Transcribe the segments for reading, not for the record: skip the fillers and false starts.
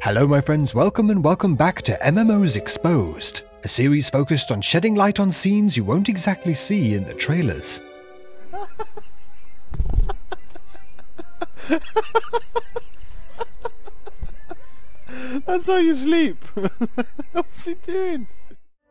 Hello my friends, welcome back to MMOs Exposed, a series focused on shedding light on scenes you won't exactly see in the trailers. That's how you sleep. What's he doing?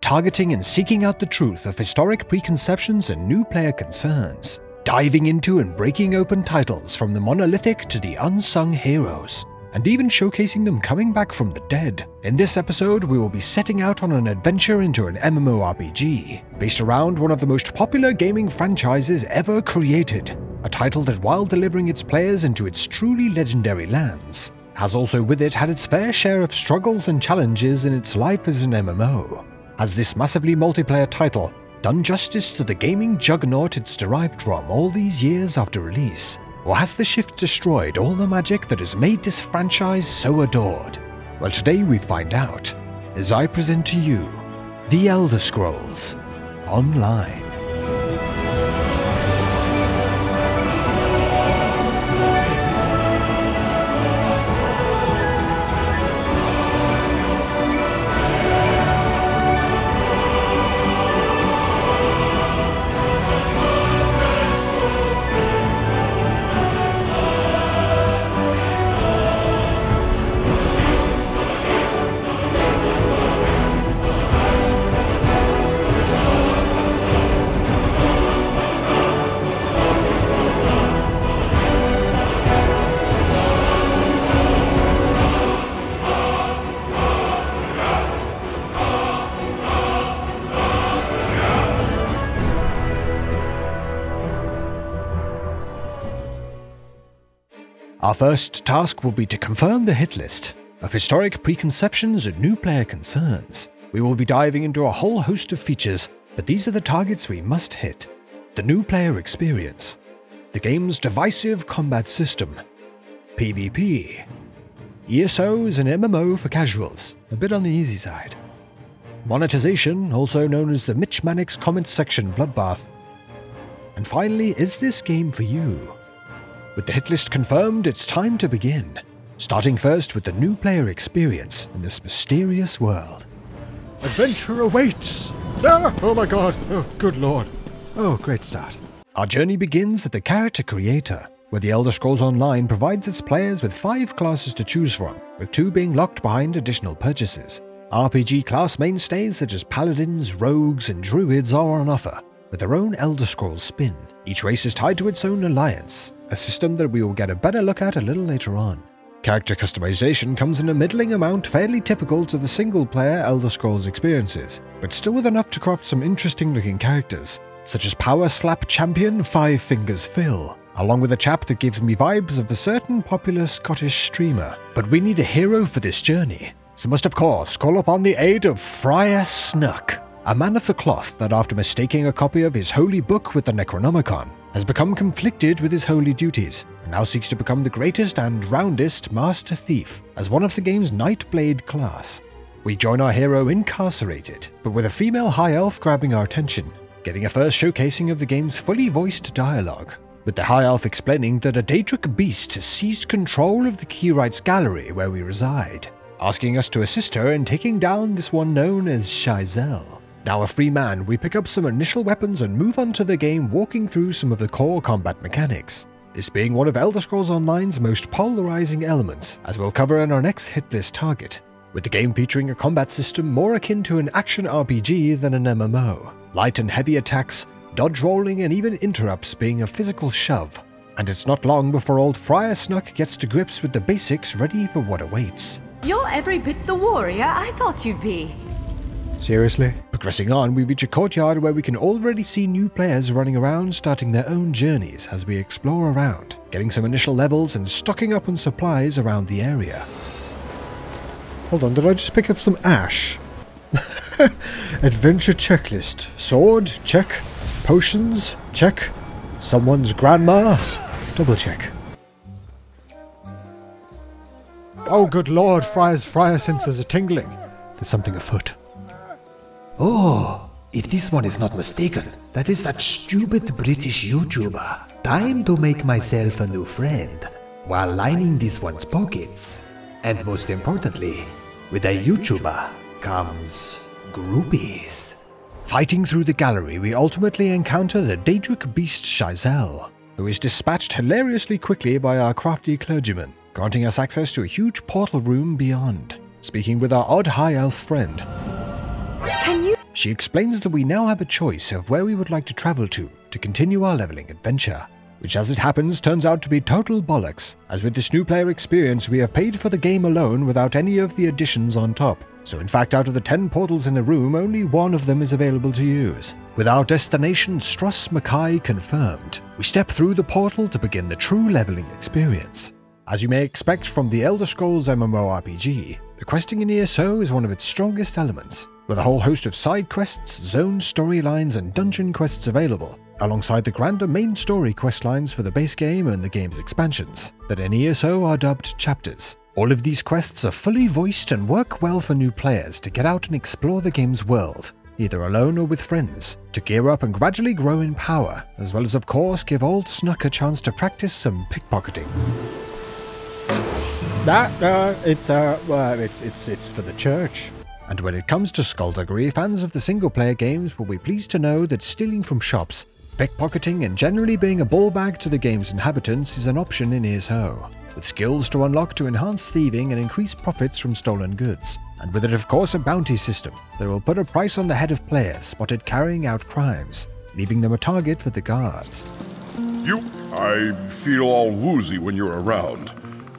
Targeting and seeking out the truth of historic preconceptions and new player concerns. Diving into and breaking open titles from the monolithic to the unsung heroes. And even showcasing them coming back from the dead. In this episode, we will be setting out on an adventure into an MMORPG, based around one of the most popular gaming franchises ever created, a title that, while delivering its players into its truly legendary lands, has also with it had its fair share of struggles and challenges in its life as an MMO. Has this massively multiplayer title done justice to the gaming juggernaut it's derived from all these years after release? Or has the shift destroyed all the magic that has made this franchise so adored? Well, today we find out, as I present to you, The Elder Scrolls Online. Our first task will be to confirm the hit list of historic preconceptions and new player concerns. We will be diving into a whole host of features, but these are the targets we must hit. The new player experience, the game's divisive combat system, PvP, ESO is an MMO for casuals, a bit on the easy side, monetization, also known as the MitchManix comment section bloodbath, and finally, is this game for you? With the hit list confirmed, it's time to begin. Starting first with the new player experience in this mysterious world. Adventure awaits! Ah, oh my god, oh good lord. Oh, great start. Our journey begins at the character creator, where the Elder Scrolls Online provides its players with 5 classes to choose from, with 2 being locked behind additional purchases. RPG class mainstays such as paladins, rogues, and druids are on offer, with their own Elder Scrolls spin. Each race is tied to its own alliance, a system that we will get a better look at a little later on. Character customization comes in a middling amount fairly typical to the single-player Elder Scrolls experiences, but still with enough to craft some interesting-looking characters, such as Power Slap Champion 5 Fingers Phil, along with a chap that gives me vibes of a certain popular Scottish streamer. But we need a hero for this journey, so must of course call upon the aid of Friar Snuck, a man of the cloth that, after mistaking a copy of his holy book with the Necronomicon, has become conflicted with his holy duties, and now seeks to become the greatest and roundest Master Thief as one of the game's Nightblade class. We join our hero incarcerated, but with a female high elf grabbing our attention, getting a first showcasing of the game's fully voiced dialogue, with the high elf explaining that a Daedric beast has seized control of the Keyrights Gallery where we reside, asking us to assist her in taking down this one known as Shizel. Now a free man, we pick up some initial weapons and move on to the game, walking through some of the core combat mechanics, this being one of Elder Scrolls Online's most polarizing elements, as we'll cover in our next hit list target, with the game featuring a combat system more akin to an action RPG than an MMO. Light and heavy attacks, dodge rolling, and even interrupts being a physical shove. And it's not long before old Friar Snuck gets to grips with the basics, ready for what awaits. You're every bit the warrior I thought you'd be. Seriously? Progressing on, we reach a courtyard where we can already see new players running around, starting their own journeys as we explore around, getting some initial levels and stocking up on supplies around the area. Hold on, did I just pick up some ash? Adventure checklist. Sword, check. Potions, check. Someone's grandma, double check. Oh good lord, Friar senses are tingling. There's something afoot. Oh, if this one is not mistaken, that is that stupid British YouTuber. Time to make myself a new friend, while lining this one's pockets. And most importantly, with a YouTuber comes groupies. Fighting through the gallery, we ultimately encounter the Daedric beast Shizel, who is dispatched hilariously quickly by our crafty clergyman, granting us access to a huge portal room beyond. Speaking with our odd high elf friend, she explains that we now have a choice of where we would like to travel to continue our leveling adventure, which as it happens turns out to be total bollocks, as with this new player experience we have paid for the game alone without any of the additions on top. So in fact, out of the 10 portals in the room, only one of them is available to use. With our destination Struss Mackay confirmed, we step through the portal to begin the true leveling experience. As you may expect from the Elder Scrolls MMORPG, the questing in ESO is one of its strongest elements, with a whole host of side quests, zone storylines and dungeon quests available, alongside the grander main story questlines for the base game and the game's expansions, that in ESO are dubbed chapters. All of these quests are fully voiced and work well for new players to get out and explore the game's world, either alone or with friends, to gear up and gradually grow in power, as well as of course give old Snuck a chance to practice some pickpocketing. It's for the church. And when it comes to skullduggery, fans of the single-player games will be pleased to know that stealing from shops, pickpocketing and generally being a ball bag to the game's inhabitants is an option in ESO, with skills to unlock to enhance thieving and increase profits from stolen goods, and with it of course a bounty system that will put a price on the head of players spotted carrying out crimes, leaving them a target for the guards. I feel all woozy when you're around.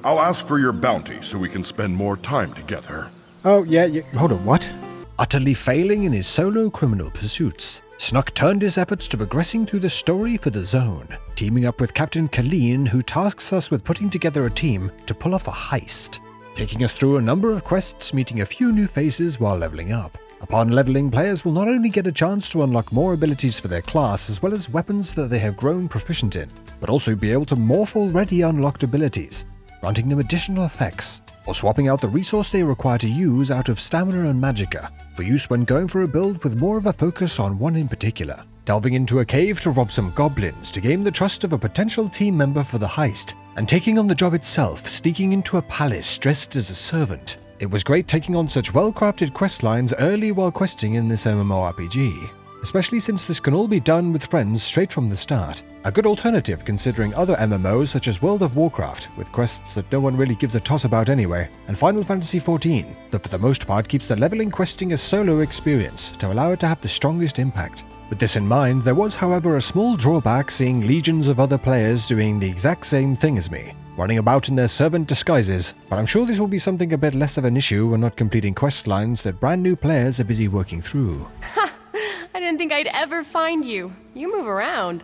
I'll ask for your bounty so we can spend more time together. Oh, yeah, hold on, what? Utterly failing in his solo criminal pursuits, Snuck turned his efforts to progressing through the story for the zone, teaming up with Captain Colleen, who tasks us with putting together a team to pull off a heist, taking us through a number of quests, meeting a few new faces while leveling up. Upon leveling, players will not only get a chance to unlock more abilities for their class as well as weapons that they have grown proficient in, but also be able to morph already unlocked abilities, granting them additional effects, or swapping out the resource they require to use out of stamina and magicka, for use when going for a build with more of a focus on one in particular. Delving into a cave to rob some goblins to gain the trust of a potential team member for the heist, and taking on the job itself, sneaking into a palace dressed as a servant. It was great taking on such well-crafted questlines early while questing in this MMORPG, especially since this can all be done with friends straight from the start. A good alternative considering other MMOs such as World of Warcraft, with quests that no one really gives a toss about anyway, and Final Fantasy XIV, that for the most part keeps the leveling questing a solo experience to allow it to have the strongest impact. With this in mind, there was however a small drawback seeing legions of other players doing the exact same thing as me, running about in their servant disguises, but I'm sure this will be something a bit less of an issue when not completing quest lines that brand new players are busy working through. I didn't think I'd ever find you. You move around.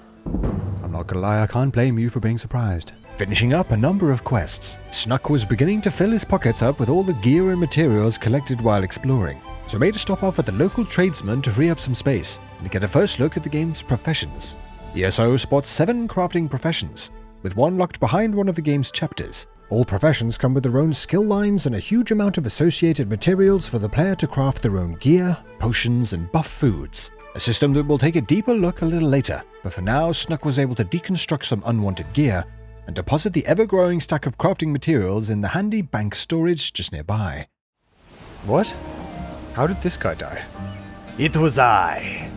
I'm not gonna lie, I can't blame you for being surprised. Finishing up a number of quests, Snuck was beginning to fill his pockets up with all the gear and materials collected while exploring, so made a stop off at the local tradesman to free up some space and to get a first look at the game's professions. ESO spots 7 crafting professions, with one locked behind one of the game's chapters. All professions come with their own skill lines and a huge amount of associated materials for the player to craft their own gear, potions and buff foods. A system that will take a deeper look a little later, but for now Snuck was able to deconstruct some unwanted gear and deposit the ever-growing stack of crafting materials in the handy bank storage just nearby. What? How did this guy die? It was I.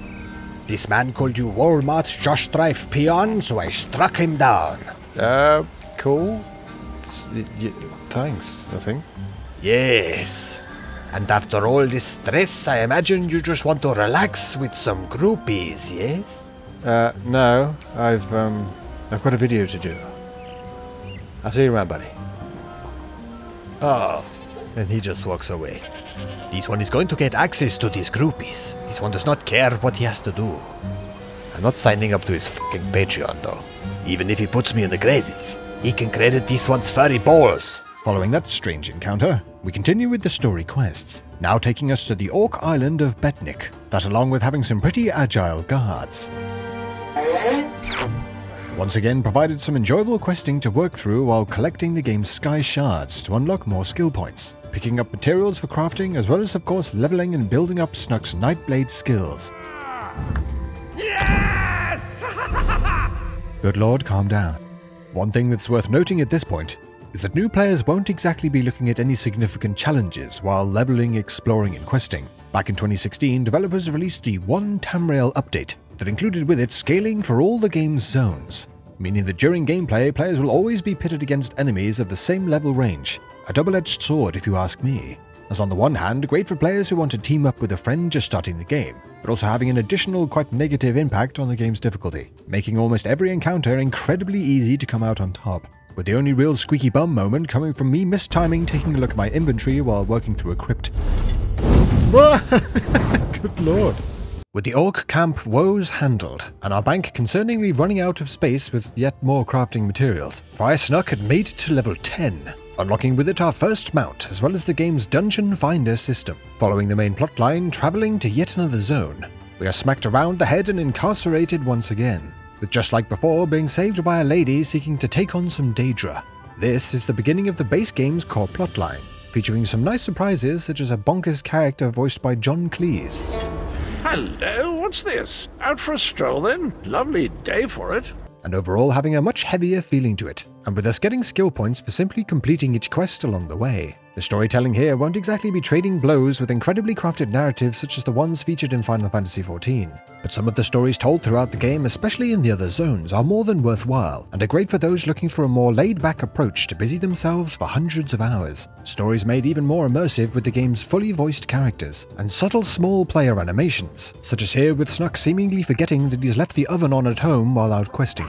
This man called you Walmart Josh Strife peon, so I struck him down. Cool. Thanks, I think. Yes. And after all this stress, I imagine you just want to relax with some groupies, yes? No. I've got a video to do. I'll see you around, buddy. Oh. And he just walks away. This one is going to get access to these groupies. This one does not care what he has to do. I'm not signing up to his fucking Patreon, though. Even if he puts me in the credits, he can credit this one's furry balls. Following that strange encounter, we continue with the story quests, now taking us to the Orc Island of Betnik, that along with having some pretty agile guards, once again provided some enjoyable questing to work through while collecting the game's sky shards to unlock more skill points, picking up materials for crafting as well as of course leveling and building up Snuck's Nightblade skills. Yes! Good lord, calm down. One thing that's worth noting at this point is that new players won't exactly be looking at any significant challenges while leveling, exploring, and questing. Back in 2016, developers released the 1 Tamriel update that included with it scaling for all the game's zones, meaning that during gameplay, players will always be pitted against enemies of the same level range. A double-edged sword if you ask me. As on the one hand, great for players who want to team up with a friend just starting the game, but also having an additional quite negative impact on the game's difficulty, making almost every encounter incredibly easy to come out on top, with the only real squeaky bum moment coming from me mistiming taking a look at my inventory while working through a crypt. Good lord. With the Orc camp woes handled, and our bank concerningly running out of space with yet more crafting materials, Fire Snuck had made it to level 10, unlocking with it our first mount, as well as the game's dungeon finder system. Following the main plotline, travelling to yet another zone, we are smacked around the head and incarcerated once again, with just like before being saved by a lady seeking to take on some Daedra. This is the beginning of the base game's core plotline, featuring some nice surprises such as a bonkers character voiced by John Cleese. Hello, what's this? Out for a stroll then? Lovely day for it. And overall having a much heavier feeling to it, and with us getting skill points for simply completing each quest along the way. The storytelling here won't exactly be trading blows with incredibly crafted narratives such as the ones featured in Final Fantasy XIV, but some of the stories told throughout the game, especially in the other zones, are more than worthwhile, and are great for those looking for a more laid-back approach to busy themselves for hundreds of hours. Stories made even more immersive with the game's fully voiced characters, and subtle small player animations, such as here with Snuck seemingly forgetting that he's left the oven on at home while out questing.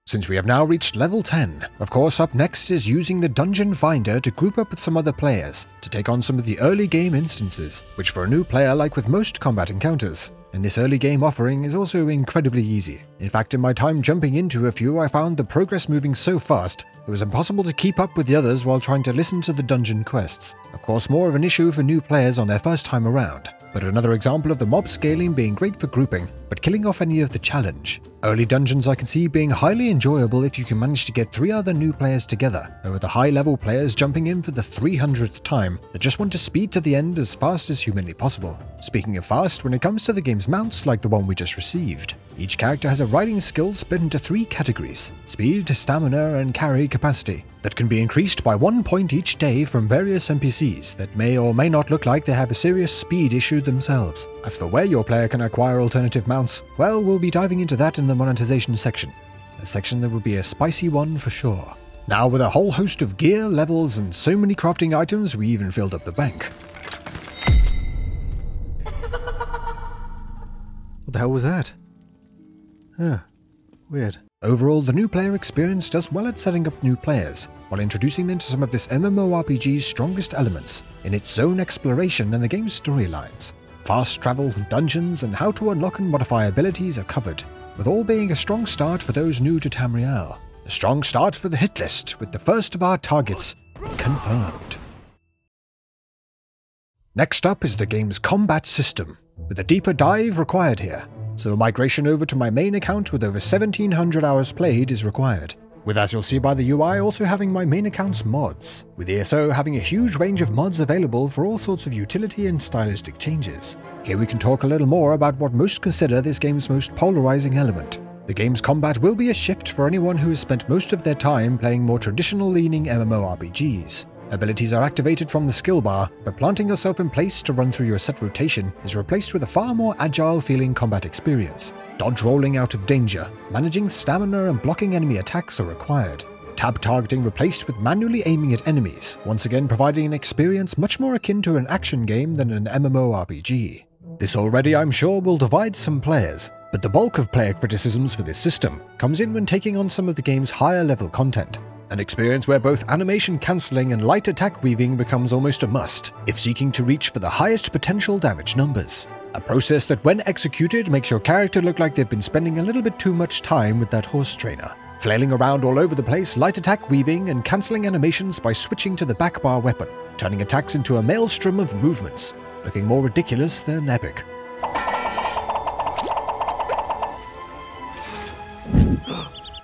Since we have now reached level 10, of course up next is using the Dungeon Finder to group up with some other players to take on some of the early game instances, which for a new player, like with most combat encounters, and this early game offering is also incredibly easy. In fact, in my time jumping into a few, I found the progress moving so fast, it was impossible to keep up with the others while trying to listen to the dungeon quests. Of course, more of an issue for new players on their first time around, but another example of the mob scaling being great for grouping, but killing off any of the challenge. Early dungeons I can see being highly enjoyable if you can manage to get 3 other new players together, and with the high level players jumping in for the 300th time that just want to speed to the end as fast as humanly possible. Speaking of fast, when it comes to the game's mounts like the one we just received, each character has a riding skill split into 3 categories: speed, stamina, and carry capacity, that can be increased by 1 point each day from various NPCs that may or may not look like they have a serious speed issue themselves. As for where your player can acquire alternative mounts, well, we'll be diving into that in the monetization section. A section that will be a spicy one for sure. Now with a whole host of gear, levels, and so many crafting items, we even filled up the bank. What the hell was that? Huh. Weird. Overall, the new player experience does well at setting up new players, while introducing them to some of this MMORPG's strongest elements, in its zone exploration and the game's storylines. Fast travel, dungeons, and how to unlock and modify abilities are covered, with all being a strong start for those new to Tamriel. A strong start for the hit list, with the first of our targets confirmed. Next up is the game's combat system, with a deeper dive required here, so a migration over to my main account with over 1700 hours played is required, with, as you'll see by the UI, also having my main account's mods, with ESO having a huge range of mods available for all sorts of utility and stylistic changes. Here we can talk a little more about what most consider this game's most polarizing element. The game's combat will be a shift for anyone who has spent most of their time playing more traditional-leaning MMORPGs. Abilities are activated from the skill bar, but planting yourself in place to run through your set rotation is replaced with a far more agile-feeling combat experience. Dodge rolling out of danger, managing stamina and blocking enemy attacks are required. Tab targeting replaced with manually aiming at enemies, once again providing an experience much more akin to an action game than an MMORPG. This already, I'm sure, will divide some players, but the bulk of player criticisms for this system comes in when taking on some of the game's higher-level content. An experience where both animation cancelling and light attack weaving becomes almost a must, if seeking to reach for the highest potential damage numbers. A process that when executed makes your character look like they've been spending a little bit too much time with that horse trainer. Flailing around all over the place, light attack weaving and cancelling animations by switching to the back bar weapon, turning attacks into a maelstrom of movements, looking more ridiculous than epic.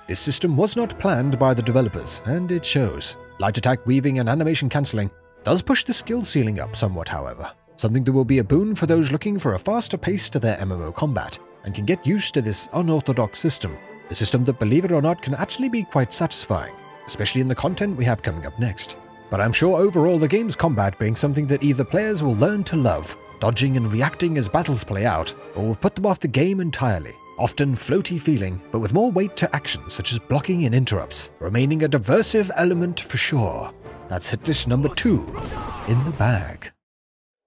This system was not planned by the developers, and it shows. Light attack weaving and animation cancelling does push the skill ceiling up somewhat, however. Something that will be a boon for those looking for a faster pace to their MMO combat, and can get used to this unorthodox system, a system that, believe it or not, can actually be quite satisfying, especially in the content we have coming up next. But I'm sure overall the game's combat being something that either players will learn to love, dodging and reacting as battles play out, or will put them off the game entirely. Often floaty feeling, but with more weight to actions such as blocking and interrupts, remaining a diversive element for sure. That's hit list number 2 in the bag.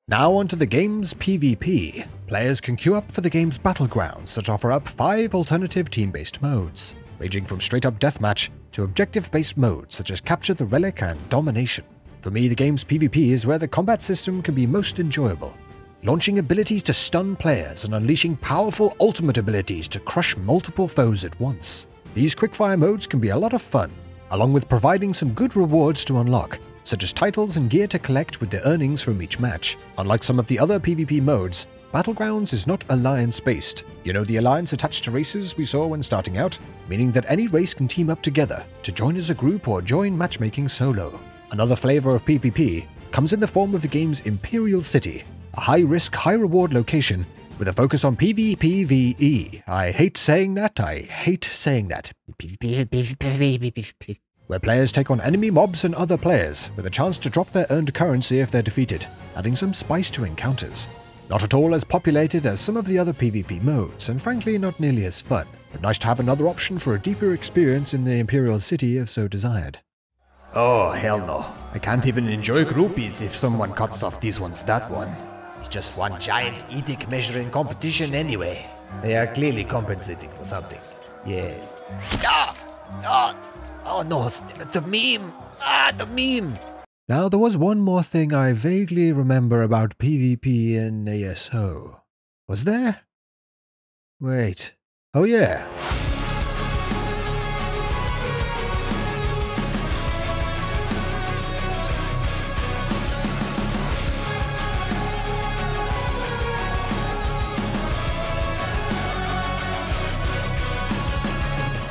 Now onto the game's PvP. Players can queue up for the game's battlegrounds that offer up 5 alternative team-based modes, ranging from straight-up deathmatch to objective-based modes such as Capture the Relic and Domination. For me, the game's PvP is where the combat system can be most enjoyable, launching abilities to stun players and unleashing powerful ultimate abilities to crush multiple foes at once. These quickfire modes can be a lot of fun, along with providing some good rewards to unlock, such as titles and gear to collect with the earnings from each match. Unlike some of the other PvP modes, Battlegrounds is not alliance-based. You know the alliance attached to races we saw when starting out? Meaning that any race can team up together to join as a group or join matchmaking solo. Another flavor of PvP comes in the form of the game's Imperial City, a high-risk, high-reward location with a focus on PvPvE. I hate saying that. Where players take on enemy mobs and other players, with a chance to drop their earned currency if they're defeated, adding some spice to encounters. Not at all as populated as some of the other PvP modes, and frankly not nearly as fun, but nice to have another option for a deeper experience in the Imperial City if so desired. Oh, hell no. I can't even enjoy groupies if someone cuts off this one's that one. It's just one giant edict measuring competition anyway. They are clearly compensating for something. Yes. Oh no, the meme! The meme! Now there was one more thing I vaguely remember about PvP in ASO. Was there? Wait. Oh yeah.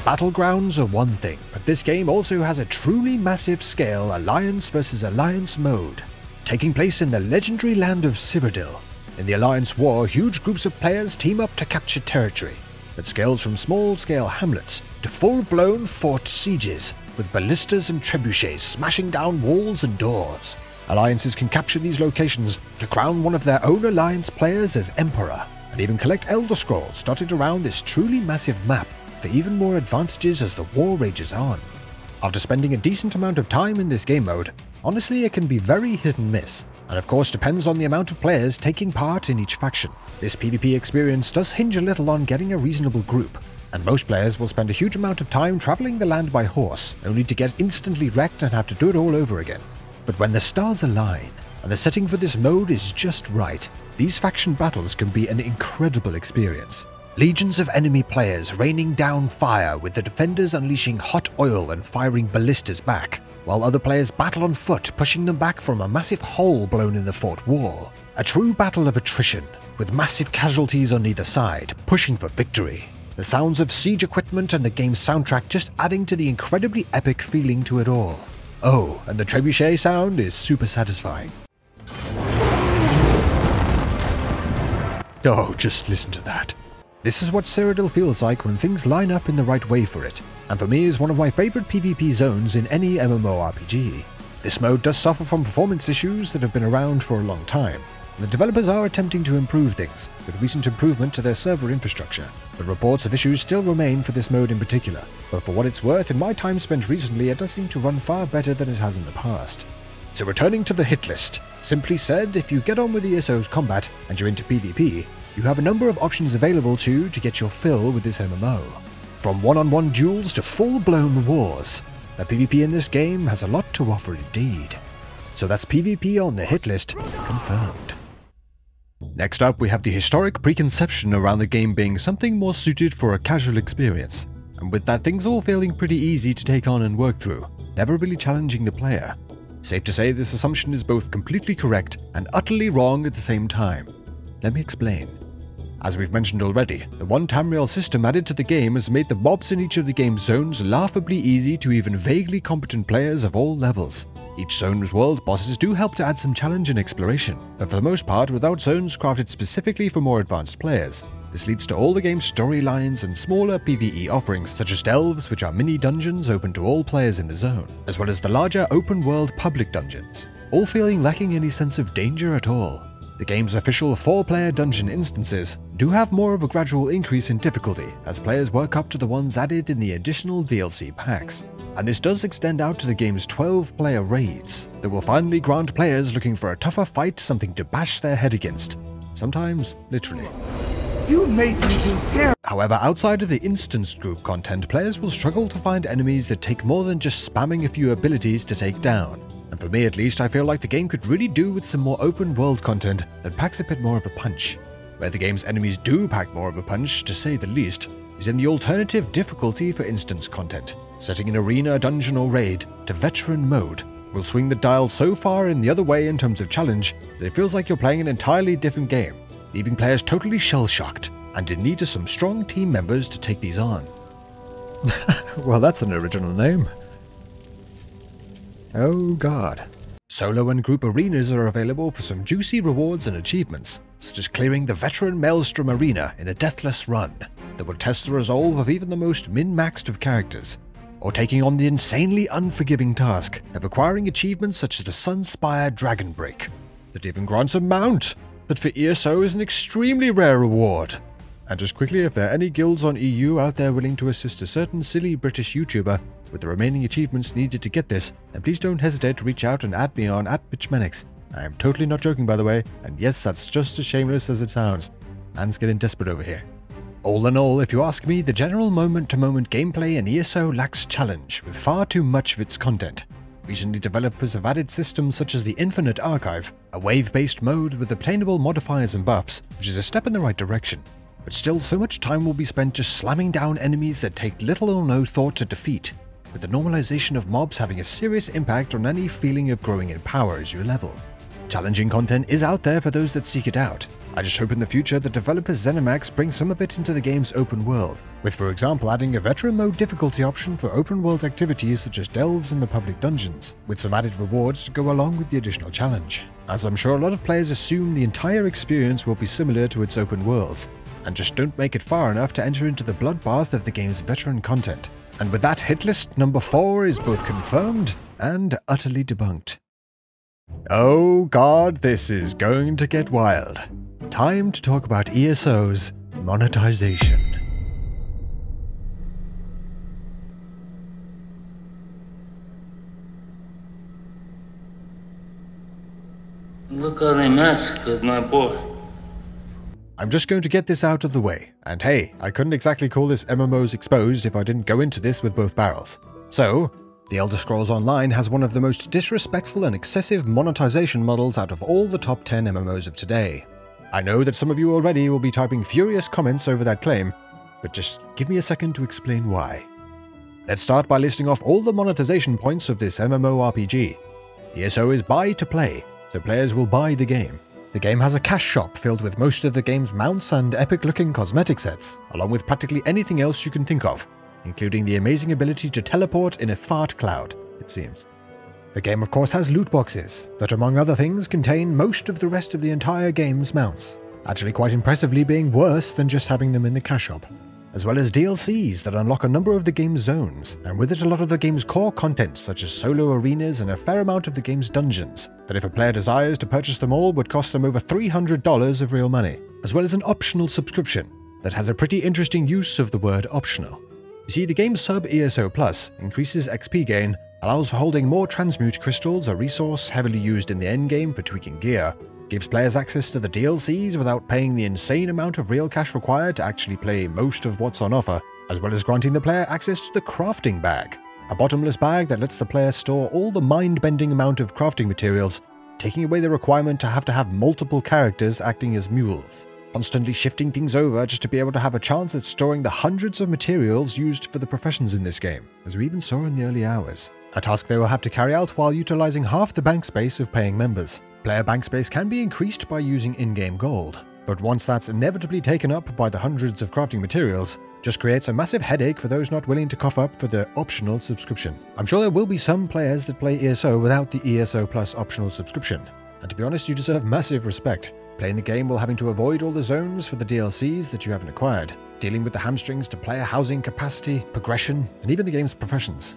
Battlegrounds are one thing, but this game also has a truly massive scale Alliance versus Alliance mode, taking place in the legendary land of Cyrodiil. In the Alliance War, huge groups of players team up to capture territory that scales from small-scale hamlets to full-blown fort sieges, with ballistas and trebuchets smashing down walls and doors. Alliances can capture these locations to crown one of their own Alliance players as Emperor, and even collect Elder Scrolls dotted around this truly massive map for even more advantages as the war rages on. After spending a decent amount of time in this game mode, honestly it can be very hit and miss, and of course depends on the amount of players taking part in each faction. This PvP experience does hinge a little on getting a reasonable group, and most players will spend a huge amount of time traveling the land by horse, only to get instantly wrecked and have to do it all over again. But when the stars align, and the setting for this mode is just right, these faction battles can be an incredible experience. Legions of enemy players raining down fire with the defenders unleashing hot oil and firing ballistas back, while other players battle on foot pushing them back from a massive hole blown in the fort wall. A true battle of attrition, with massive casualties on either side, pushing for victory. The sounds of siege equipment and the game's soundtrack just adding to the incredibly epic feeling to it all. Oh, and the trebuchet sound is super satisfying. Oh, just listen to that. This is what Cyrodiil feels like when things line up in the right way for it, and for me is one of my favourite PvP zones in any MMORPG. This mode does suffer from performance issues that have been around for a long time, and the developers are attempting to improve things, with recent improvement to their server infrastructure, but reports of issues still remain for this mode in particular. But for what it's worth, in my time spent recently it does seem to run far better than it has in the past. So returning to the hit list, simply said, if you get on with ESO's combat and you're into PvP, you have a number of options available to get your fill with this MMO. From one-on-one duels to full-blown wars, the PvP in this game has a lot to offer indeed. So that's PvP on the hit list, confirmed. Next up, we have the historic preconception around the game being something more suited for a casual experience, and with that things all feeling pretty easy to take on and work through, never really challenging the player. Safe to say this assumption is both completely correct and utterly wrong at the same time. Let me explain. As we've mentioned already, the one Tamriel system added to the game has made the mobs in each of the game's zones laughably easy to even vaguely competent players of all levels. Each zone's world bosses do help to add some challenge and exploration, but for the most part without zones crafted specifically for more advanced players. This leads to all the game's storylines and smaller PvE offerings such as delves, which are mini dungeons open to all players in the zone, as well as the larger open world public dungeons, all feeling lacking any sense of danger at all. The game's official 4-player dungeon instances do have more of a gradual increase in difficulty as players work up to the ones added in the additional DLC packs. And this does extend out to the game's 12-player raids that will finally grant players looking for a tougher fight something to bash their head against. Sometimes, literally. You made me do terrible. However, outside of the instanced group content, players will struggle to find enemies that take more than just spamming a few abilities to take down. And for me at least, I feel like the game could really do with some more open world content that packs a bit more of a punch. Where the game's enemies do pack more of a punch, to say the least, is in the alternative difficulty for instance content. Setting an arena, dungeon or raid to veteran mode will swing the dial so far in the other way in terms of challenge that it feels like you're playing an entirely different game, leaving players totally shell-shocked and in need of some strong team members to take these on. Well, that's an original name. Oh god. Solo and group arenas are available for some juicy rewards and achievements, such as clearing the Veteran Maelstrom Arena in a deathless run that will test the resolve of even the most min-maxed of characters, or taking on the insanely unforgiving task of acquiring achievements such as the Sunspire Dragon Break, that even grants a mount that for ESO is an extremely rare reward. And just quickly, if there are any guilds on EU out there willing to assist a certain silly British YouTuber with the remaining achievements needed to get this, then please don't hesitate to reach out and add me on @MitchManix. I am totally not joking, by the way, and yes, that's just as shameless as it sounds. Man's getting desperate over here. All in all, if you ask me, the general moment-to-moment gameplay in ESO lacks challenge with far too much of its content. Recently, developers have added systems such as the Infinite Archive, a wave-based mode with obtainable modifiers and buffs, which is a step in the right direction. But still, so much time will be spent just slamming down enemies that take little or no thought to defeat, with the normalization of mobs having a serious impact on any feeling of growing in power as you level. Challenging content is out there for those that seek it out. I just hope in the future that developers ZeniMax bring some of it into the game's open world, with for example adding a veteran mode difficulty option for open world activities such as delves in the public dungeons, with some added rewards to go along with the additional challenge, as I'm sure a lot of players assume the entire experience will be similar to its open worlds, and just don't make it far enough to enter into the bloodbath of the game's veteran content. And with that, hit list number 4 is both confirmed and utterly debunked. Oh god, this is going to get wild. Time to talk about ESO's monetization. Look how they massacred my boy. I'm just going to get this out of the way, and hey, I couldn't exactly call this MMOs Exposed if I didn't go into this with both barrels. So, The Elder Scrolls Online has one of the most disrespectful and excessive monetization models out of all the top 10 MMOs of today. I know that some of you already will be typing furious comments over that claim, but just give me a second to explain why. Let's start by listing off all the monetization points of this MMORPG. ESO is buy to play, so players will buy the game. The game has a cash shop filled with most of the game's mounts and epic-looking cosmetic sets, along with practically anything else you can think of, including the amazing ability to teleport in a fart cloud, it seems. The game of course has loot boxes, that among other things contain most of the rest of the entire game's mounts, actually quite impressively being worse than just having them in the cash shop, as well as DLCs that unlock a number of the game's zones, and with it a lot of the game's core content such as solo arenas and a fair amount of the game's dungeons, that if a player desires to purchase them all would cost them over $300 of real money, as well as an optional subscription that has a pretty interesting use of the word optional. You see, the game's sub-ESO Plus increases XP gain, allows for holding more transmute crystals, a resource heavily used in the endgame for tweaking gear, gives players access to the DLCs without paying the insane amount of real cash required to actually play most of what's on offer, as well as granting the player access to the crafting bag, a bottomless bag that lets the player store all the mind-bending amount of crafting materials, taking away the requirement to have multiple characters acting as mules, constantly shifting things over just to be able to have a chance at storing the hundreds of materials used for the professions in this game, as we even saw in the early hours. A task they will have to carry out while utilizing half the bank space of paying members. Player bank space can be increased by using in-game gold, but once that's inevitably taken up by the hundreds of crafting materials, just creates a massive headache for those not willing to cough up for the optional subscription. I'm sure there will be some players that play ESO without the ESO Plus optional subscription, And to be honest, you deserve massive respect. Playing the game while having to avoid all the zones for the DLCs that you haven't acquired, dealing with the hamstrings to player housing capacity, progression, and even the game's professions.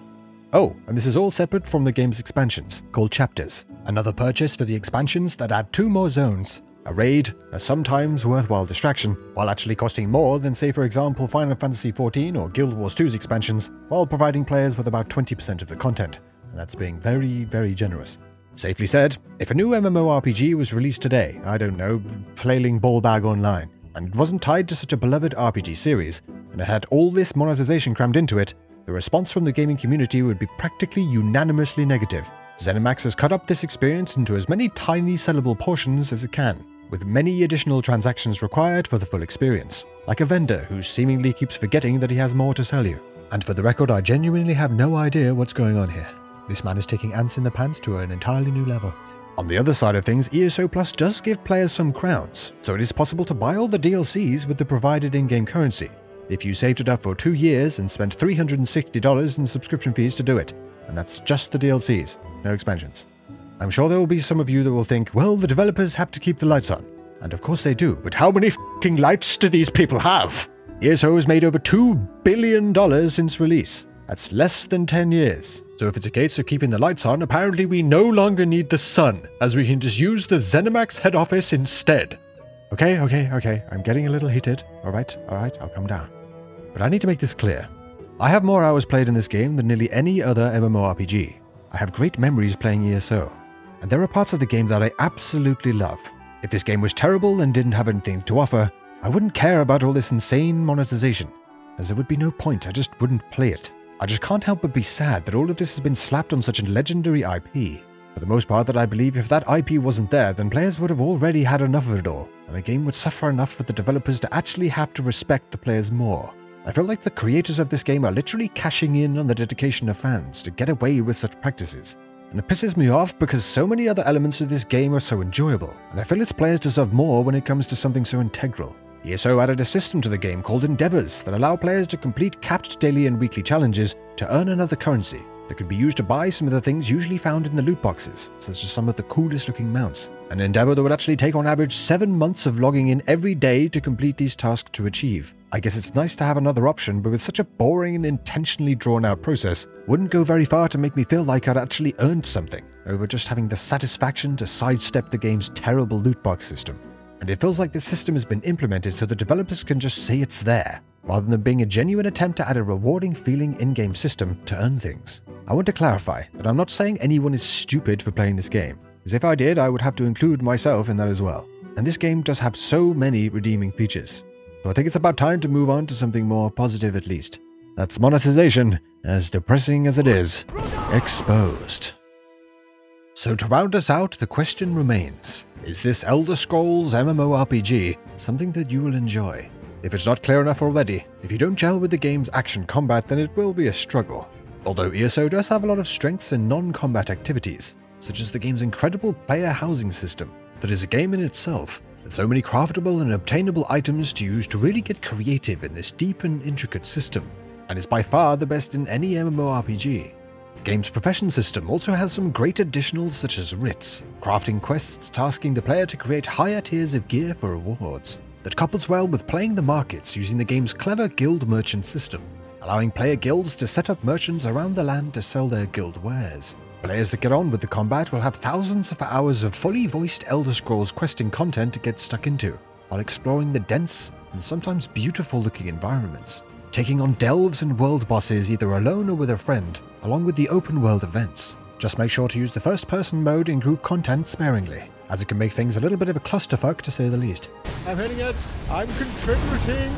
Oh, and this is all separate from the game's expansions, called chapters. Another purchase for the expansions that add 2 more zones. A raid, a sometimes worthwhile distraction, while actually costing more than, say for example, Final Fantasy XIV or Guild Wars 2's expansions, while providing players with about 20% of the content. And that's being very, very generous. Safely said, if a new MMORPG was released today, I don't know, Flailing Ballbag Online, and it wasn't tied to such a beloved RPG series, and it had all this monetization crammed into it, the response from the gaming community would be practically unanimously negative. ZeniMax has cut up this experience into as many tiny sellable portions as it can, with many additional transactions required for the full experience, like a vendor who seemingly keeps forgetting that he has more to sell you. And for the record, I genuinely have no idea what's going on here. This man is taking ants in the pants to an entirely new level. On the other side of things, ESO Plus does give players some crowns, so it is possible to buy all the DLCs with the provided in-game currency, if you saved it up for 2 years and spent $360 in subscription fees to do it. And that's just the DLCs, no expansions. I'm sure there will be some of you that will think, well, the developers have to keep the lights on. And of course they do, but how many f***ing lights do these people have? ESO has made over $2 billion since release. That's less than 10 years. So if it's a case of keeping the lights on, apparently we no longer need the sun, as we can just use the ZeniMax head office instead. Okay, I'm getting a little heated. Alright, I'll calm down. But I need to make this clear. I have more hours played in this game than nearly any other MMORPG. I have great memories playing ESO, and there are parts of the game that I absolutely love. If this game was terrible and didn't have anything to offer, I wouldn't care about all this insane monetization, as there would be no point, I just wouldn't play it. I just can't help but be sad that all of this has been slapped on such a legendary IP. For the most part, that I believe if that IP wasn't there, then players would have already had enough of it all, and the game would suffer enough for the developers to actually have to respect the players more. I feel like the creators of this game are literally cashing in on the dedication of fans to get away with such practices. And it pisses me off because so many other elements of this game are so enjoyable, and I feel its players deserve more when it comes to something so integral. ESO added a system to the game called Endeavors that allow players to complete capped daily and weekly challenges to earn another currency that could be used to buy some of the things usually found in the loot boxes, such as some of the coolest looking mounts. An endeavor that would actually take on average 7 months of logging in every day to complete these tasks to achieve. I guess it's nice to have another option, but with such a boring and intentionally drawn out process, wouldn't go very far to make me feel like I'd actually earned something, over just having the satisfaction to sidestep the game's terrible loot box system. And it feels like this system has been implemented so the developers can just say it's there, rather than being a genuine attempt to add a rewarding feeling in-game system to earn things. I want to clarify that I'm not saying anyone is stupid for playing this game, because if I did, I would have to include myself in that as well. And this game does have so many redeeming features. So I think it's about time to move on to something more positive at least. That's monetization, as depressing as it is, exposed. So to round us out, the question remains, is this Elder Scrolls MMORPG something that you will enjoy? If it's not clear enough already, if you don't gel with the game's action combat, then it will be a struggle. Although ESO does have a lot of strengths in non-combat activities, such as the game's incredible player housing system, that is a game in itself, with so many craftable and obtainable items to use to really get creative in this deep and intricate system, and is by far the best in any MMORPG. The game's profession system also has some great additionals such as writs, crafting quests tasking the player to create higher tiers of gear for rewards, that couples well with playing the markets using the game's clever guild merchant system, allowing player guilds to set up merchants around the land to sell their guild wares. Players that get on with the combat will have thousands of hours of fully voiced Elder Scrolls questing content to get stuck into, while exploring the dense and sometimes beautiful looking environments, taking on delves and world bosses either alone or with a friend, along with the open world events. Just make sure to use the first person mode in group content sparingly, as it can make things a little bit of a clusterfuck to say the least. I'm hitting it! I'm contributing!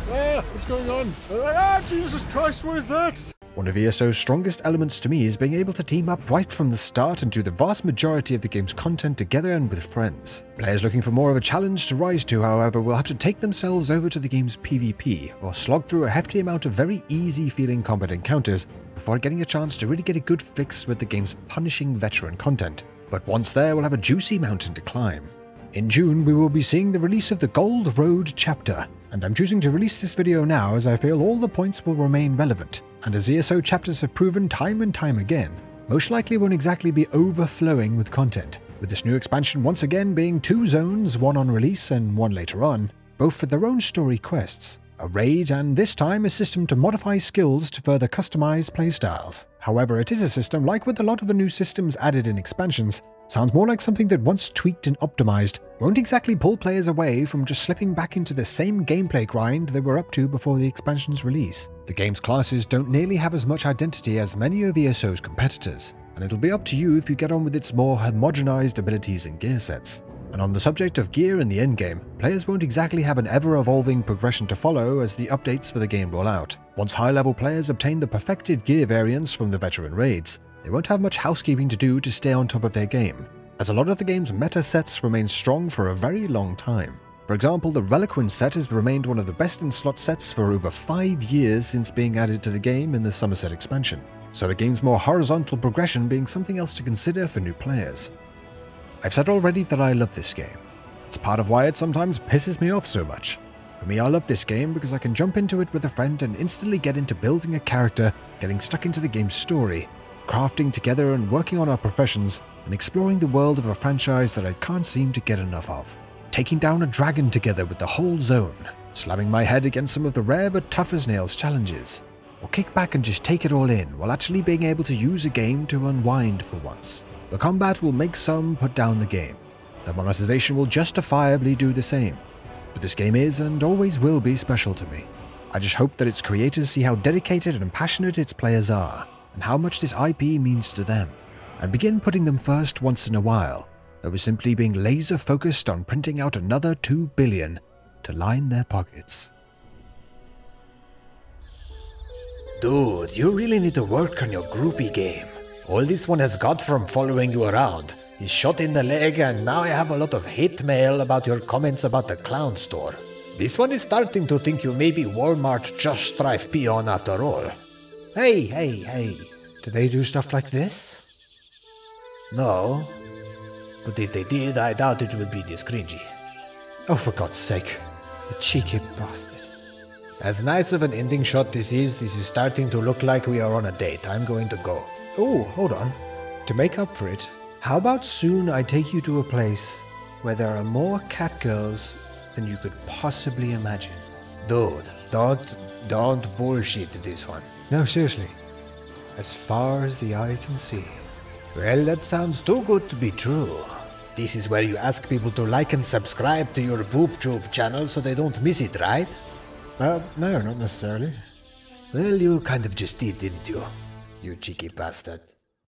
What's going on? Jesus Christ, what is that? One of ESO's strongest elements to me is being able to team up right from the start and do the vast majority of the game's content together and with friends. Players looking for more of a challenge to rise to, however, will have to take themselves over to the game's PvP, or slog through a hefty amount of very easy-feeling combat encounters before getting a chance to really get a good fix with the game's punishing veteran content. But once there, we'll have a juicy mountain to climb. In June, we will be seeing the release of the Gold Road chapter, and I'm choosing to release this video now as I feel all the points will remain relevant, and as ESO chapters have proven time and time again, most likely won't exactly be overflowing with content. with this new expansion once again being 2 zones, one on release and one later on, both with their own story quests, a raid, and this time a system to modify skills to further customize playstyles. However, it is a system, like with a lot of the new systems added in expansions, sounds more like something that once tweaked and optimized, won't exactly pull players away from just slipping back into the same gameplay grind they were up to before the expansion's release. The game's classes don't nearly have as much identity as many of ESO's competitors, and it'll be up to you if you get on with its more homogenized abilities and gear sets. And on the subject of gear in the endgame, players won't exactly have an ever-evolving progression to follow as the updates for the game roll out. Once high-level players obtain the perfected gear variants from the veteran raids, they won't have much housekeeping to do to stay on top of their game, as a lot of the game's meta sets remain strong for a very long time. For example, the Reliquant set has remained one of the best in slot sets for over 5 years since being added to the game in the Somerset expansion, so the game's more horizontal progression being something else to consider for new players. I've said already that I love this game. It's part of why it sometimes pisses me off so much. For me, I love this game because I can jump into it with a friend and instantly get into building a character, getting stuck into the game's story, crafting together and working on our professions, and exploring the world of a franchise that I can't seem to get enough of. Taking down a dragon together with the whole zone, slamming my head against some of the rare but tough as nails challenges, or kick back and just take it all in while actually being able to use a game to unwind for once. The combat will make some put down the game. The monetization will justifiably do the same. But this game is and always will be special to me. I just hope that its creators see how dedicated and passionate its players are, and how much this IP means to them, and begin putting them first once in a while, over simply being laser focused on printing out another 2 billion to line their pockets. Dude, you really need to work on your groupie game. All this one has got from following you around is shot in the leg, and now I have a lot of hate mail about your comments about the clown store. This one is starting to think you may be Walmart Just Strife peon after all. Hey, do they do stuff like this? No, but if they did, I doubt it would be this cringy. Oh, for God's sake, the cheeky bastard. As nice of an ending shot this is starting to look like we are on a date. I'm going to go. Oh, hold on. To make up for it, how about soon I take you to a place where there are more catgirls than you could possibly imagine? Dude, don't bullshit this one. No, seriously. As far as the eye can see. Well, that sounds too good to be true. This is where you ask people to like and subscribe to your BoobTube channel so they don't miss it, right? No, not necessarily. Well, you kind of just did, didn't you? You cheeky bastard.